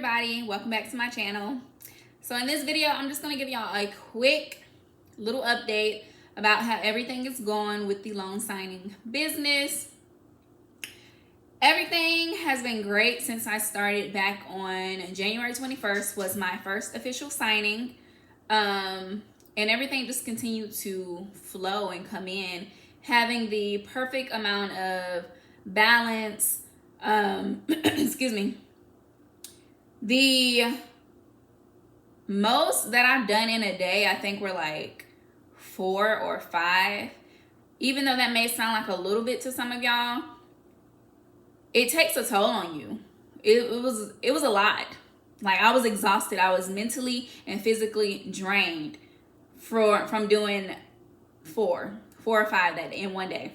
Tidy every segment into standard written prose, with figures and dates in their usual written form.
Everybody, welcome back to my channel. So in this video, I'm just going to give y'all a quick little update about how everything is going with the loan signing business. Everything has been great since I started back on January 21st was my first official signing. And everything just continued to flow and come in, having the perfect amount of balance. Excuse me. The most that I've done in a day, I think were like 4 or 5. Even though that may sound like a little bit to some of y'all, it takes a toll on you. It was a lot. Like, I was exhausted. I was mentally and physically drained from doing 4 or 5 that in one day.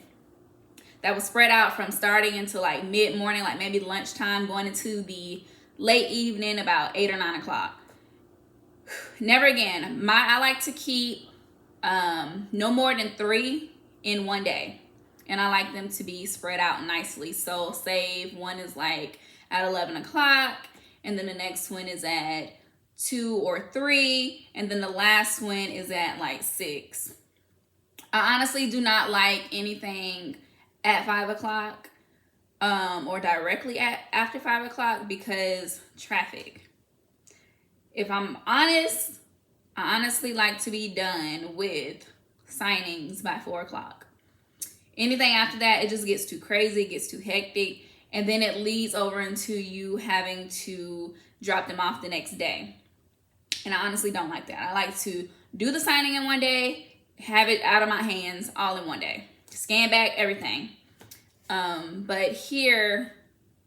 That was spread out from starting until like mid-morning, like maybe lunchtime, going into the late evening, about 8 or 9 o'clock. Never again. I like to keep no more than 3 in one day, and I like them to be spread out nicely. So say one is like at 11 o'clock, and then the next one is at 2 or 3, and then the last one is at like 6. I honestly do not like anything at 5 o'clock. Or directly after 5 o'clock because traffic. If I'm honest, I honestly like to be done with signings by 4 o'clock. Anything after that, it just gets too crazy, it gets too hectic, and then it leads over into you having to drop them off the next day. And I honestly don't like that. I like to do the signing in one day, have it out of my hands all in one day. Scan back everything. But here,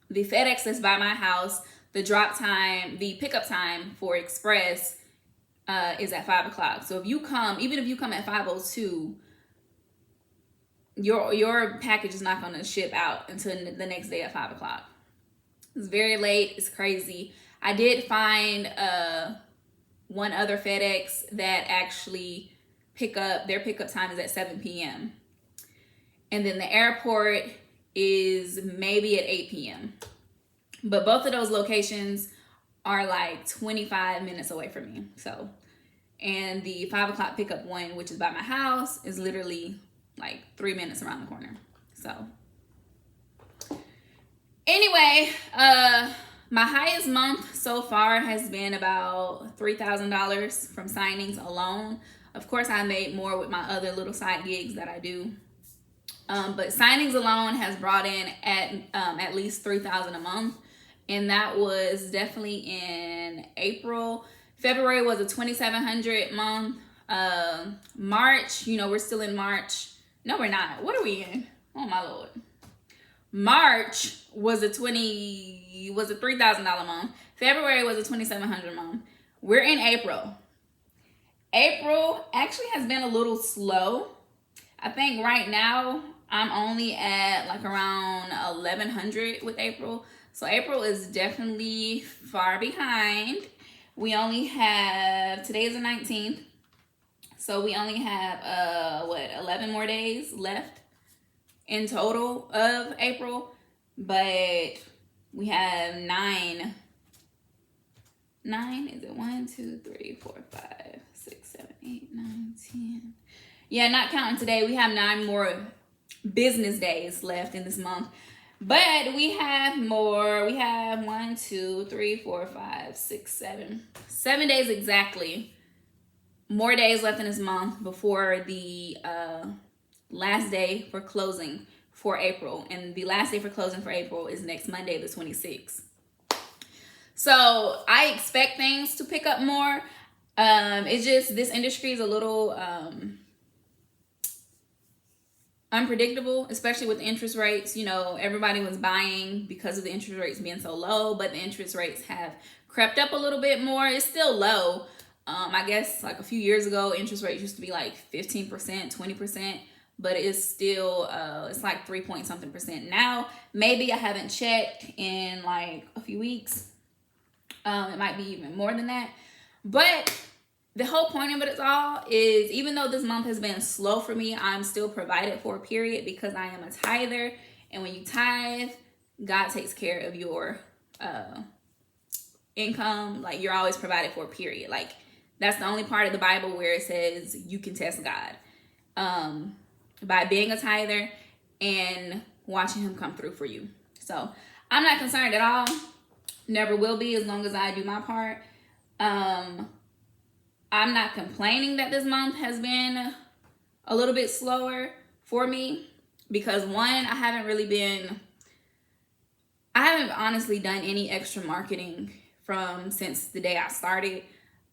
the FedEx that's by my house, the pickup time for Express is at 5 o'clock. So even if you come at 5:02, your package is not going to ship out until the next day at 5 o'clock. It's very late. It's crazy. I did find one other FedEx that actually their pickup time is at 7 p.m. And then the airport is maybe at 8 p.m. But both of those locations are like 25 minutes away from me. So, and the 5 o'clock pickup one, which is by my house, is literally like 3 minutes around the corner. So anyway, my highest month so far has been about $3,000 from signings alone. Of course, I made more with my other little side gigs that I do. But signings alone has brought in at least $3,000 a month, and that was definitely in April. February was a $2,700 month. March, we're still in March. No, we're not. What are we in? Oh my Lord. March was a $3,000 month. February was a $2,700 month. We're in April. April actually has been a little slow. I think right now I'm only at like around 1,100 with April. So April is definitely far behind. We only have, today is the 19th. So we only have, 11 more days left in total of April. But we have 9, is it 1, 2, 3, 4, 5, 6, 7, 8, 9, 10. Yeah, not counting today. We have 9 more business days left in this month. But we have more. We have 1, 2, 3, 4, 5, 6, 7. 7 days exactly. More days left in this month before the last day for closing for April. And the last day for closing for April is next Monday, the 26th. So I expect things to pick up more. It's just this industry is a little unpredictable, especially with interest rates. Everybody was buying because of the interest rates being so low, but the interest rates have crept up a little bit more. It's still low. I guess like a few years ago, interest rates used to be like 15%, 20%, but it's still, it's like 3 point something percent now. Maybe I haven't checked in like a few weeks. It might be even more than that. But the whole point of it all is, even though this month has been slow for me, I'm still provided for, period, because I am a tither. And when you tithe, God takes care of your income, like you're always provided for, period. Like that's the only part of the Bible where it says you can test God by being a tither and watching him come through for you. So I'm not concerned at all. Never will be, as long as I do my part. I'm not complaining that this month has been a little bit slower for me, because one, I haven't honestly done any extra marketing since the day I started.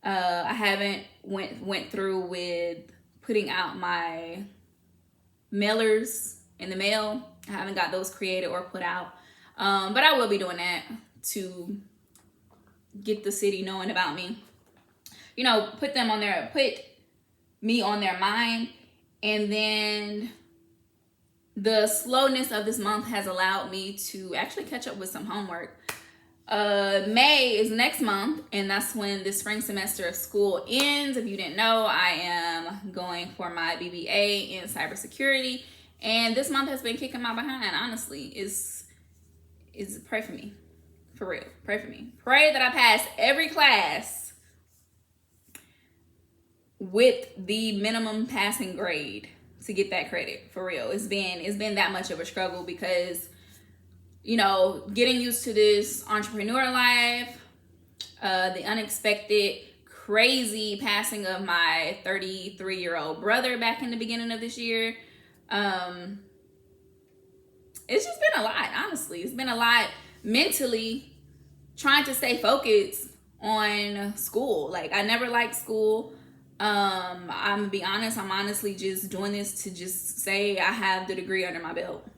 I haven't went through with putting out my mailers in the mail. I haven't got those created or put out. But I will be doing that to get the city knowing about me. You know, put me on their mind. And then the slowness of this month has allowed me to actually catch up with some homework. May is next month, and that's when the spring semester of school ends. If you didn't know, I am going for my BBA in cybersecurity, and this month has been kicking my behind. Honestly, is pray for me, for real. Pray for me. Pray that I pass every class with the minimum passing grade to get that credit, for real. It's been that much of a struggle because, you know, getting used to this entrepreneur life, the unexpected, crazy passing of my 33-year-old brother back in the beginning of this year. It's just been a lot, honestly. It's been a lot mentally trying to stay focused on school. Like, I never liked school. I'm gonna be honest, I'm honestly just doing this to just say I have the degree under my belt.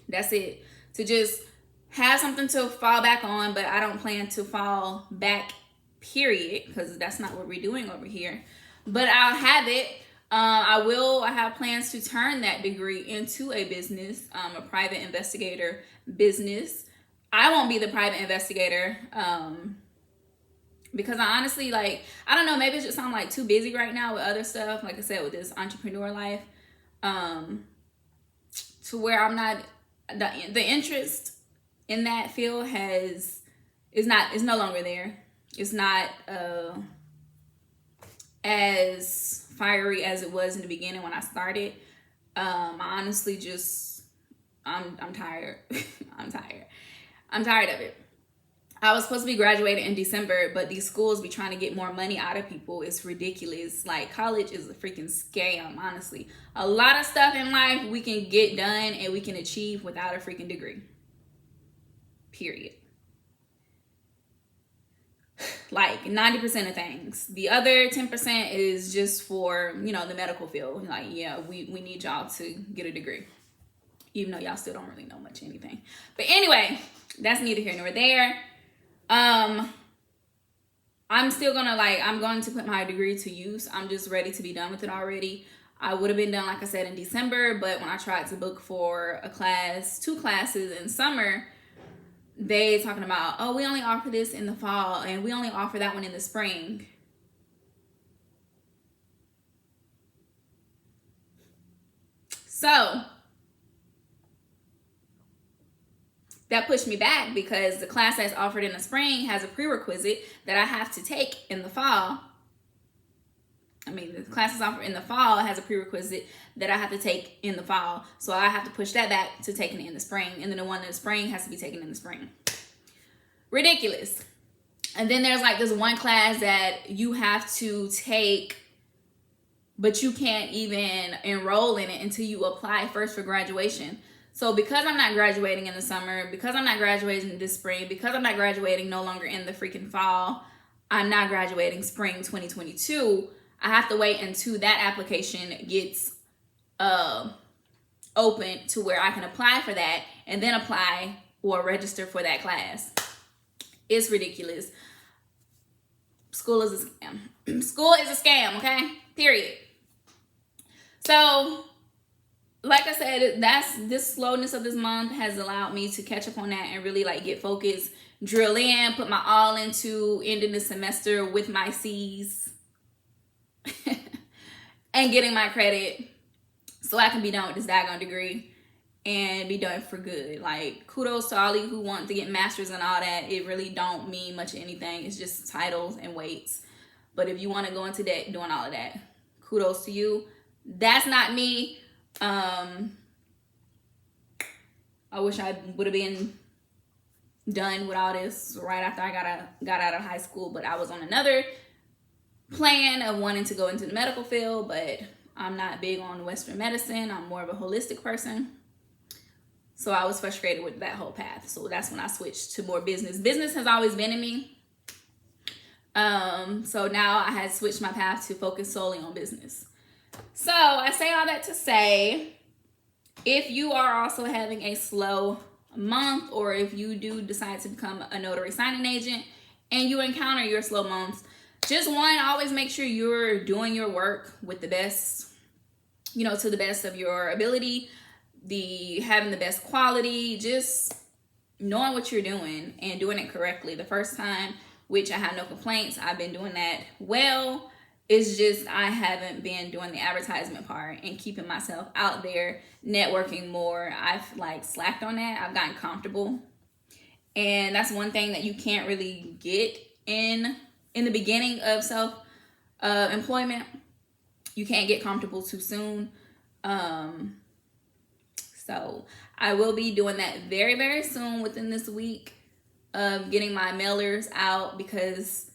That's it. To just have something to fall back on, but I don't plan to fall back, period, because that's not what we're doing over here. But I'll have it. I have plans to turn that degree into a business, a private investigator business. I won't be the private investigator, because I honestly, like, I don't know, maybe it just sounds like too busy right now with other stuff, like I said, with this entrepreneur life, to where I'm not, the interest in that field is no longer there. It's not as fiery as it was in the beginning when I started. I honestly just, I'm tired. I'm tired of it. I was supposed to be graduating in December, but these schools be trying to get more money out of people. It's ridiculous. Like, college is a freaking scam, honestly. A lot of stuff in life we can get done and we can achieve without a freaking degree. Period. Like, 90% of things. The other 10% is just for, you know, the medical field. Like, yeah, we need y'all to get a degree. Even though y'all still don't really know much anything. But anyway, that's neither here nor there. I'm still gonna, I'm going to put my degree to use. I'm just ready to be done with it already. I would have been done, like I said, in December, but when I tried to book for two classes in summer, they talking about, oh, we only offer this in the fall and we only offer that one in the spring. So that pushed me back because the class that's offered in the spring has a prerequisite that I have to take in the fall. I mean, the class is offered in the fall has a prerequisite that I have to take in the fall. So I have to push that back to taking it in the spring. And then the one in the spring has to be taken in the spring. Ridiculous. And then there's like this one class that you have to take, but you can't even enroll in it until you apply first for graduation. So because I'm not graduating in the summer, because I'm not graduating this spring, because I'm not graduating no longer in the freaking fall, I'm not graduating spring 2022, I have to wait until that application gets open to where I can apply for that and then apply or register for that class. It's ridiculous. School is a scam. School is a scam, okay? Period. So, like I said, this slowness of this month has allowed me to catch up on that and really get focused, drill in, put my all into ending the semester with my C's and getting my credit so I can be done with this daggone degree and be done for good. Like, kudos to all of you who want to get masters and all that. It really don't mean much of anything. It's just titles and weights. But if you want to go into debt doing all of that, kudos to you. That's not me. I wish I would have been done with all this right after I got out of high school, but I was on another plan of wanting to go into the medical field, but I'm not big on Western medicine. I'm more of a holistic person. So I was frustrated with that whole path. So that's when I switched to more business. Business has always been in me. So now I had switched my path to focus solely on business. So I say all that to say, if you are also having a slow month, or if you do decide to become a notary signing agent and you encounter your slow months, just one, always make sure you're doing your work with the best, to the best of your ability, having the best quality, just knowing what you're doing and doing it correctly the first time, which I have no complaints. I've been doing that well. It's just I haven't been doing the advertisement part and keeping myself out there, networking more. I've slacked on that. I've gotten comfortable. And that's one thing that you can't really get in the beginning of self-employment. You can't get comfortable too soon. So I will be doing that very, very soon within this week of getting my mailers out, because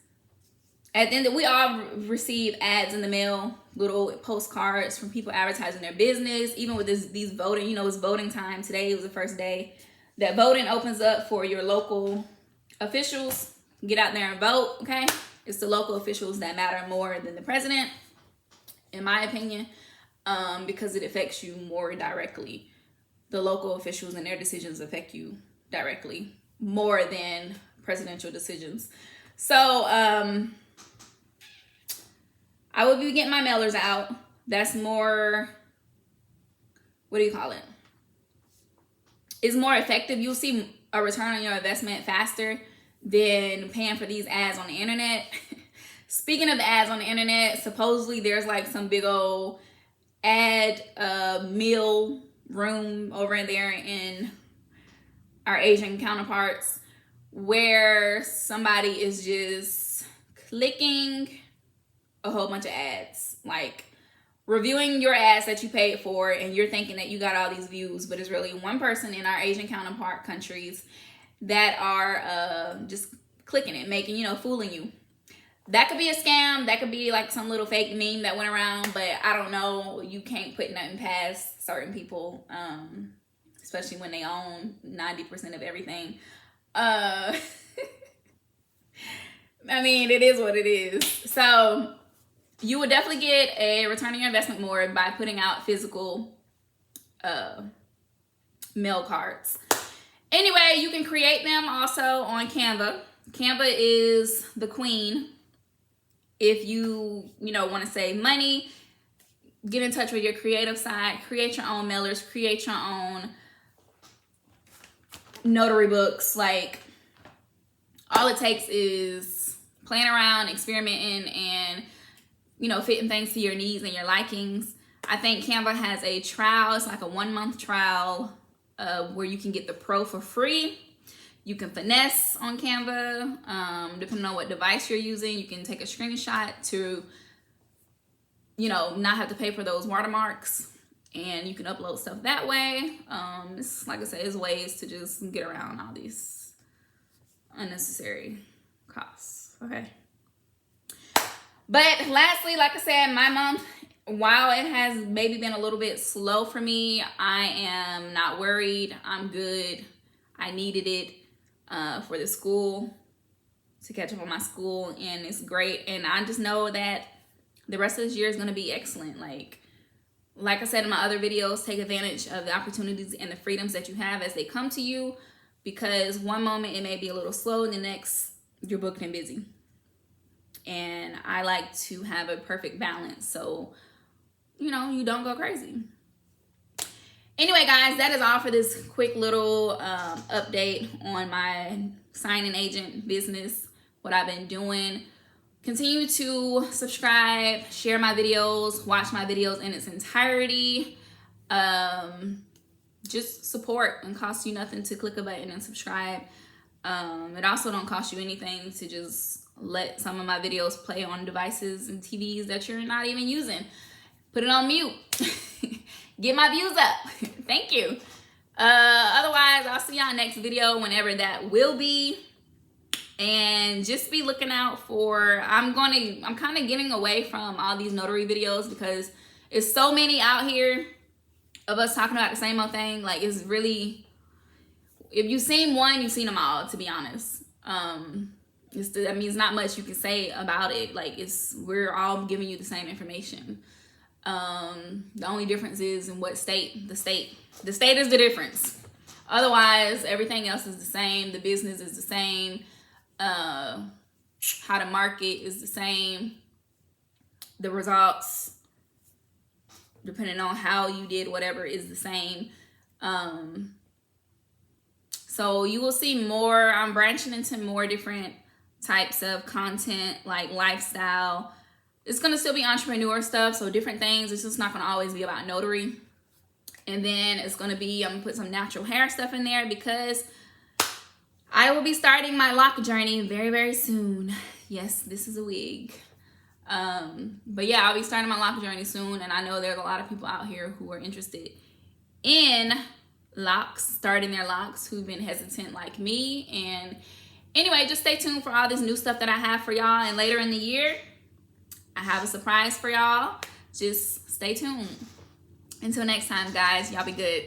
at the end, we all receive ads in the mail, little postcards from people advertising their business. Even with these voting, it's voting time. Today was the first day that voting opens up for your local officials. Get out there and vote, okay? It's the local officials that matter more than the president, in my opinion, because it affects you more directly. The local officials and their decisions affect you directly more than presidential decisions. So, I will be getting my mailers out. That's more, what do you call it? It's more effective. You'll see a return on your investment faster than paying for these ads on the internet. Speaking of the ads on the internet, supposedly there's some big old ad meal room over in there in our Asian counterparts where somebody is just clicking a whole bunch of ads, reviewing your ads that you paid for, and you're thinking that you got all these views, but it's really one person in our Asian counterpart countries that are just clicking it, making, fooling you. That could be a scam. That could be some little fake meme that went around, but I don't know. You can't put nothing past certain people, especially when they own 90% of everything. I mean, it is what it is. So you would definitely get a return on your investment more by putting out physical mail cards. Anyway, you can create them also on Canva. Canva is the queen. If you want to save money, get in touch with your creative side, create your own mailers, create your own notary books. All it takes is playing around, experimenting, and fitting things to your needs and your likings. I think Canva has a trial. It's a 1-month trial where you can get the pro for free. You can finesse on Canva, depending on what device you're using. You can take a screenshot to, not have to pay for those watermarks, and you can upload stuff that way. It's like I said, it's ways to just get around all these unnecessary costs. Okay. But lastly, like I said, my month, while it has maybe been a little bit slow for me, I am not worried. I'm good. I needed it for the school, to catch up on my school, and it's great. And I just know that the rest of this year is going to be excellent. Like I said in my other videos, take advantage of the opportunities and the freedoms that you have as they come to you, because one moment it may be a little slow, and the next you're booked and busy. And I like to have a perfect balance, so you don't go crazy. Anyway, guys, that is all for this quick little update on my signing agent business, what I've been doing. Continue to subscribe, share my videos, watch my videos in its entirety. just support, and costs you nothing to click a button and subscribe. It also don't cost you anything to just let some of my videos play on devices and TVs that you're not even using. Put it on mute. Get my views up. Thank you. Otherwise, I'll see y'all next video, whenever that will be. And just be looking out for, I'm kind of getting away from all these notary videos because it's so many out here of us talking about the same old thing. Like, it's really, if you've seen one, you've seen them all, to be honest. That means not much you can say about it. Like, we're all giving you the same information. The only difference is in what state. The state is the difference. Otherwise, everything else is the same. The business is the same. How to market is the same. The results, depending on how you did whatever, is the same. So you will see more. I'm branching into more different types of content, like lifestyle. It's going to still be entrepreneur stuff, so different things. It's just not going to always be about notary. And then it's going to be, I'm going to put some natural hair stuff in there because I will be starting my lock journey very, very soon. Yes, this is a wig. But yeah, I'll be starting my lock journey soon. And I know there's a lot of people out here who are interested in locks, starting their locks, who've been hesitant like me. And anyway, just stay tuned for all this new stuff that I have for y'all. And later in the year, I have a surprise for y'all. Just stay tuned. Until next time, guys, y'all be good.